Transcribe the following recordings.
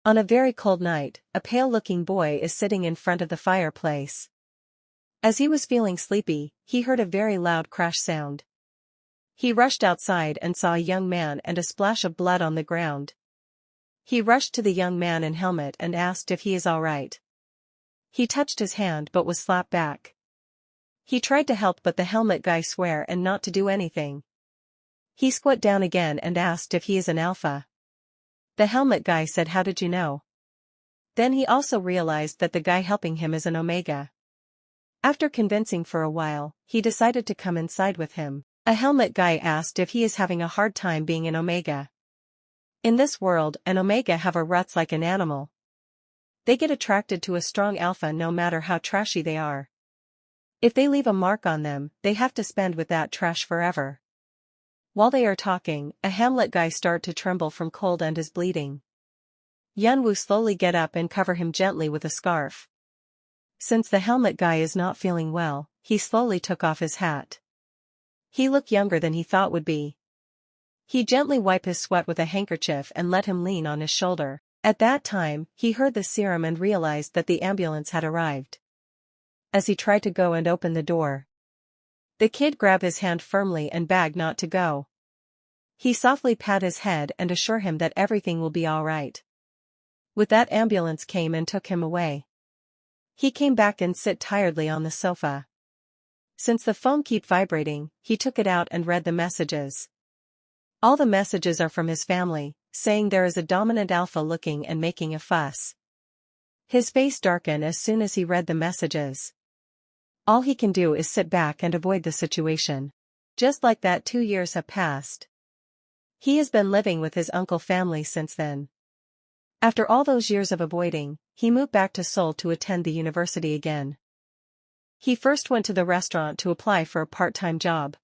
On a very cold night, a pale-looking boy is sitting in front of the fireplace. As he was feeling sleepy, he heard a very loud crash sound. He rushed outside and saw a young man and a splash of blood on the ground. He rushed to the young man in helmet and asked if he is all right. He touched his hand but was slapped back. He tried to help but the helmet guy swore and not to do anything. He squat down again and asked if he is an alpha. The helmet guy said, "How did you know?" Then he also realized that the guy helping him is an Omega. After convincing for a while, he decided to come inside with him. A helmet guy asked if he is having a hard time being an Omega. In this world, an Omega have a ruts like an animal. They get attracted to a strong alpha no matter how trashy they are. If they leave a mark on them, they have to spend with that trash forever. While they are talking, a Hamlet guy start to tremble from cold and is bleeding. Yunwoo slowly get up and cover him gently with a scarf. Since the helmet guy is not feeling well, he slowly took off his hat. He looked younger than he thought would be. He gently wiped his sweat with a handkerchief and let him lean on his shoulder. At that time, he heard the serum and realized that the ambulance had arrived. As he tried to go and open the door, the kid grabbed his hand firmly and begged not to go. He softly pat his head and assure him that everything will be all right. With that, ambulance came and took him away. He came back and sit tiredly on the sofa. Since the phone kept vibrating, he took it out and read the messages. All the messages are from his family, saying there is a dominant alpha looking and making a fuss. His face darkened as soon as he read the messages. All he can do is sit back and avoid the situation. Just like that, 2 years have passed. He has been living with his uncle family since then. After all those years of avoiding, he moved back to Seoul to attend the university again. He first went to the restaurant to apply for a part-time job.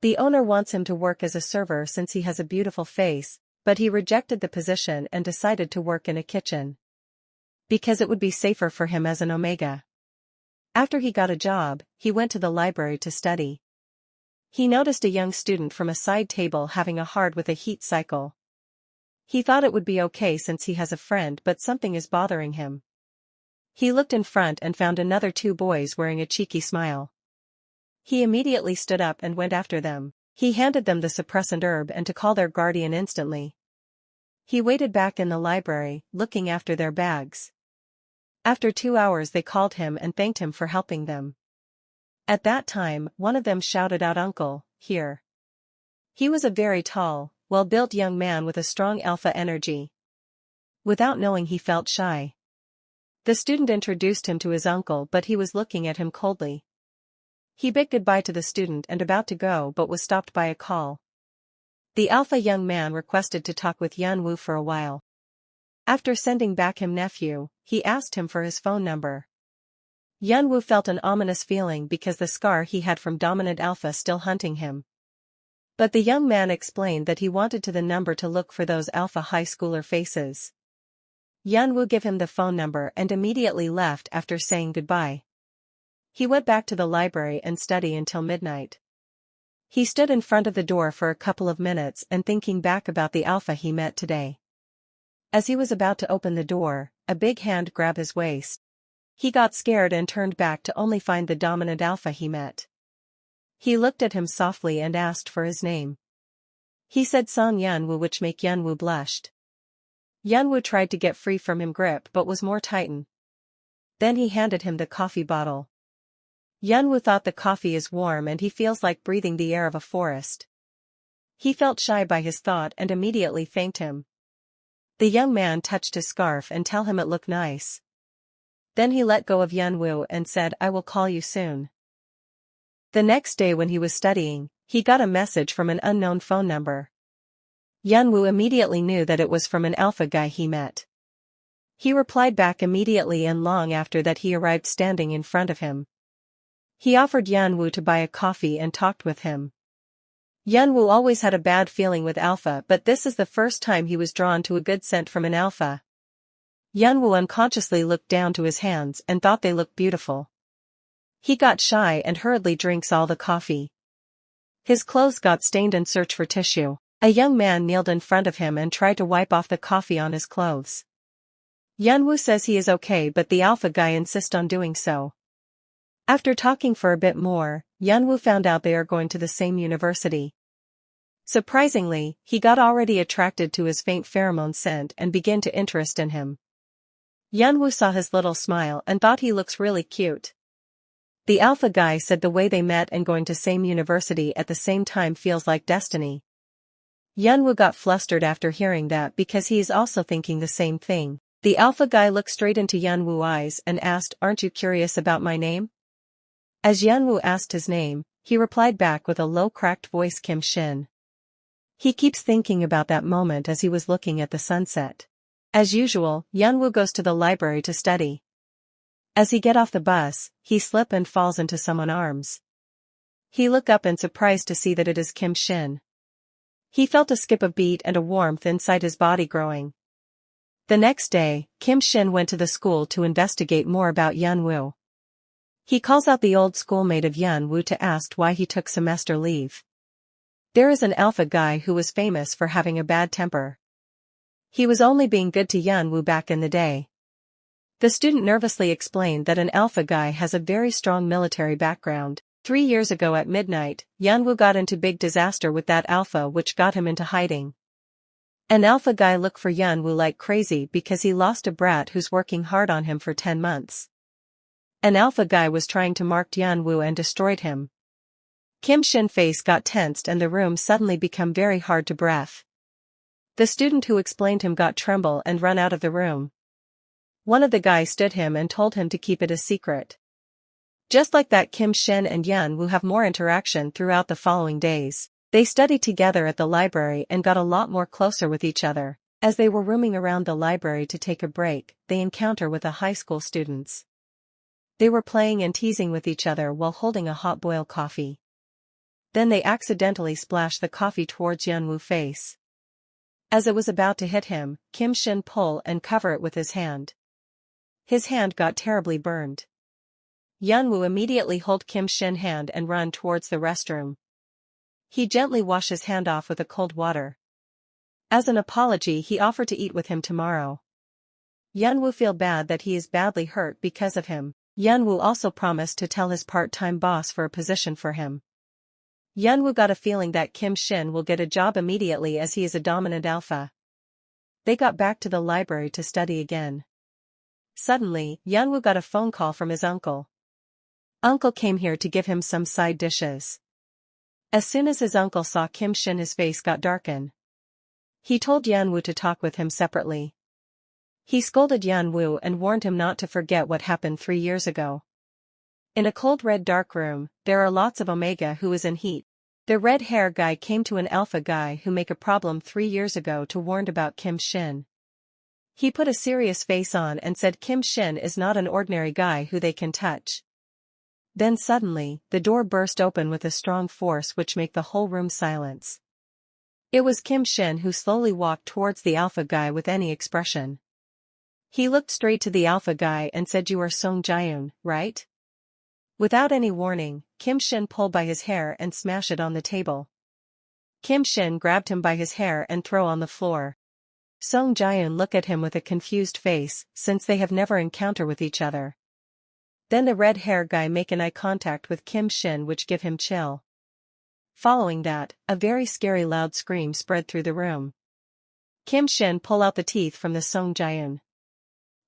The owner wants him to work as a server since he has a beautiful face, but he rejected the position and decided to work in a kitchen, because it would be safer for him as an Omega. After he got a job, he went to the library to study. He noticed a young student from a side table having a hard with a heat cycle. He thought it would be okay since he has a friend, but something is bothering him. He looked in front and found another 2 boys wearing a cheeky smile. He immediately stood up and went after them. He handed them the suppressant herb and to call their guardian instantly. He waited back in the library, looking after their bags. After 2 hours they called him and thanked him for helping them. At that time, one of them shouted out, "Uncle, here." He was a very tall, well-built young man with a strong alpha energy. Without knowing, he felt shy. The student introduced him to his uncle, but he was looking at him coldly. He bid goodbye to the student and about to go but was stopped by a call. The alpha young man requested to talk with Yunwoo for a while. After sending back him nephew, he asked him for his phone number. Yunwoo felt an ominous feeling because the scar he had from dominant alpha still hunting him. But the young man explained that he wanted to the number to look for those alpha high schooler faces. Yunwoo gave him the phone number and immediately left after saying goodbye. He went back to the library and studied until midnight. He stood in front of the door for a couple of minutes and thinking back about the alpha he met today. As he was about to open the door, a big hand grabbed his waist. He got scared and turned back to only find the dominant alpha he met. He looked at him softly and asked for his name. He said Song Yunwoo, which made Yunwoo blushed. Yunwoo tried to get free from him grip but was more tightened. Then he handed him the coffee bottle. Yunwoo thought the coffee is warm and he feels like breathing the air of a forest. He felt shy by his thought and immediately thanked him. The young man touched his scarf and tell him it looked nice. Then he let go of Yunwoo and said, "I will call you soon." The next day when he was studying, he got a message from an unknown phone number. Yunwoo immediately knew that it was from an alpha guy he met. He replied back immediately and long after that he arrived standing in front of him. He offered Yunwoo to buy a coffee and talked with him. Yunwoo always had a bad feeling with alpha, but this is the first time he was drawn to a good scent from an alpha. Yunwoo unconsciously looked down to his hands and thought they looked beautiful. He got shy and hurriedly drinks all the coffee. His clothes got stained and searched for tissue. A young man kneeled in front of him and tried to wipe off the coffee on his clothes. Yanwu says he is okay, but the alpha guy insists on doing so. After talking for a bit more, Yanwu found out they are going to the same university. Surprisingly, he got already attracted to his faint pheromone scent and began to interest in him. Yanwu saw his little smile and thought he looks really cute. The alpha guy said the way they met and going to same university at the same time feels like destiny. Yanwu got flustered after hearing that because he is also thinking the same thing. The alpha guy looked straight into Yanwu's eyes and asked, "Aren't you curious about my name?" As Yanwu asked his name, he replied back with a low cracked voice, "Kim Shin." He keeps thinking about that moment as he was looking at the sunset. As usual, Yanwu goes to the library to study. As he get off the bus, he slips and falls into someone's arms. He look up and surprised to see that it is Kim Shin. He felt a skip of beat and a warmth inside his body growing. The next day, Kim Shin went to the school to investigate more about Yanwu. He calls out the old schoolmate of Yanwu to ask why he took semester leave. There is an alpha guy who was famous for having a bad temper. He was only being good to Yanwu back in the day. The student nervously explained that an alpha guy has a very strong military background. 3 years ago at midnight, Yanwu got into big disaster with that alpha, which got him into hiding. An alpha guy looked for Yanwu like crazy because he lost a brat who's working hard on him for 10 months. An alpha guy was trying to mark Yanwu and destroyed him. Kim Shin's face got tensed and the room suddenly became very hard to breathe. The student who explained him got tremble and run out of the room. One of the guys stood him and told him to keep it a secret. Just like that, Kim Shin and Yanwu have more interaction throughout the following days. They studied together at the library and got a lot more closer with each other. As they were roaming around the library to take a break, they encounter with a high school students. They were playing and teasing with each other while holding a hot boiled coffee. Then they accidentally splashed the coffee towards Yanwu's face. As it was about to hit him, Kim Shin pulled and covered it with his hand. His hand got terribly burned. Yanwu immediately hold Kim Shin's hand and run towards the restroom. He gently washed his hand off with a cold water. As an apology, he offered to eat with him tomorrow. Yanwu feels bad that he is badly hurt because of him. Yanwu also promised to tell his part-time boss for a position for him. Yanwu got a feeling that Kim Shin will get a job immediately as he is a dominant alpha. They got back to the library to study again. Suddenly, Yanwu got a phone call from his uncle. Uncle came here to give him some side dishes. As soon as his uncle saw Kim Shin, his face got darkened. He told Yanwu to talk with him separately. He scolded Yanwu and warned him not to forget what happened 3 years ago. In a cold red dark room, there are lots of Omega who is in heat. The red hair guy came to an alpha guy who make a problem 3 years ago to warn about Kim Shin. He put a serious face on and said Kim Shin is not an ordinary guy who they can touch. Then suddenly, the door burst open with a strong force which made the whole room silence. It was Kim Shin who slowly walked towards the alpha guy with any expression. He looked straight to the alpha guy and said, "You are Song Jaeun, right?" Without any warning, Kim Shin pulled by his hair and smashed it on the table. Kim Shin grabbed him by his hair and threw on the floor. Song Jaeun looked at him with a confused face, since they have never encountered with each other. Then the red hair guy make an eye contact with Kim Shin which give him chill. Following that, a very scary loud scream spread through the room. Kim Shin pull out the teeth from the Song Jaeun.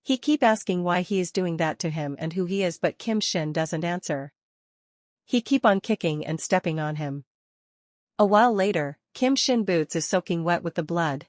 He keep asking why he is doing that to him and who he is, but Kim Shin doesn't answer. He keep on kicking and stepping on him. A while later, Kim Shin boots is soaking wet with the blood.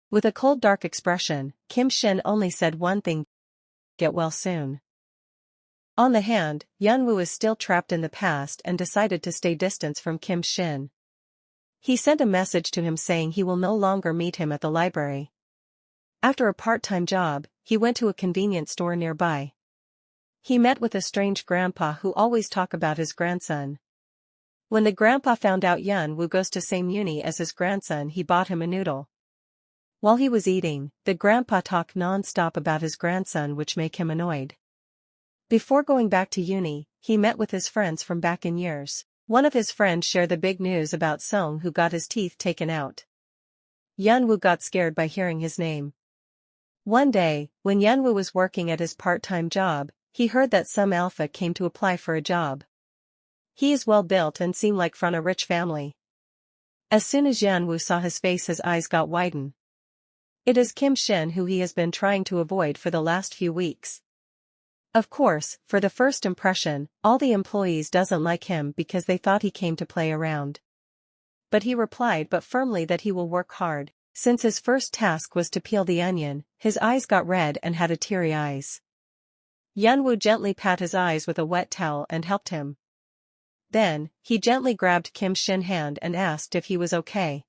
With a cold dark expression, Kim Shin only said one thing: "Get well soon." On the hand, Yanwu is still trapped in the past and decided to stay distant from Kim Shin. He sent a message to him saying he will no longer meet him at the library. After a part-time job, he went to a convenience store nearby. He met with a strange grandpa who always talked about his grandson. When the grandpa found out Yanwu goes to same uni as his grandson, he bought him a noodle. While he was eating, the grandpa talked non-stop about his grandson, which made him annoyed. Before going back to uni, he met with his friends from back in years. One of his friends shared the big news about Song, who got his teeth taken out. Yanwu got scared by hearing his name. One day, when Yanwu was working at his part-time job, he heard that some alpha came to apply for a job. He is well built and seemed like from a rich family. As soon as Yanwu saw his face, his eyes got widen. It is Kim Shin, who he has been trying to avoid for the last few weeks. Of course, for the first impression, all the employees doesn't like him because they thought he came to play around. But he replied firmly that he will work hard. Since his first task was to peel the onion, his eyes got red and had a teary eyes. Yanwu gently pat his eyes with a wet towel and helped him. Then, he gently grabbed Kim Shin's hand and asked if he was okay.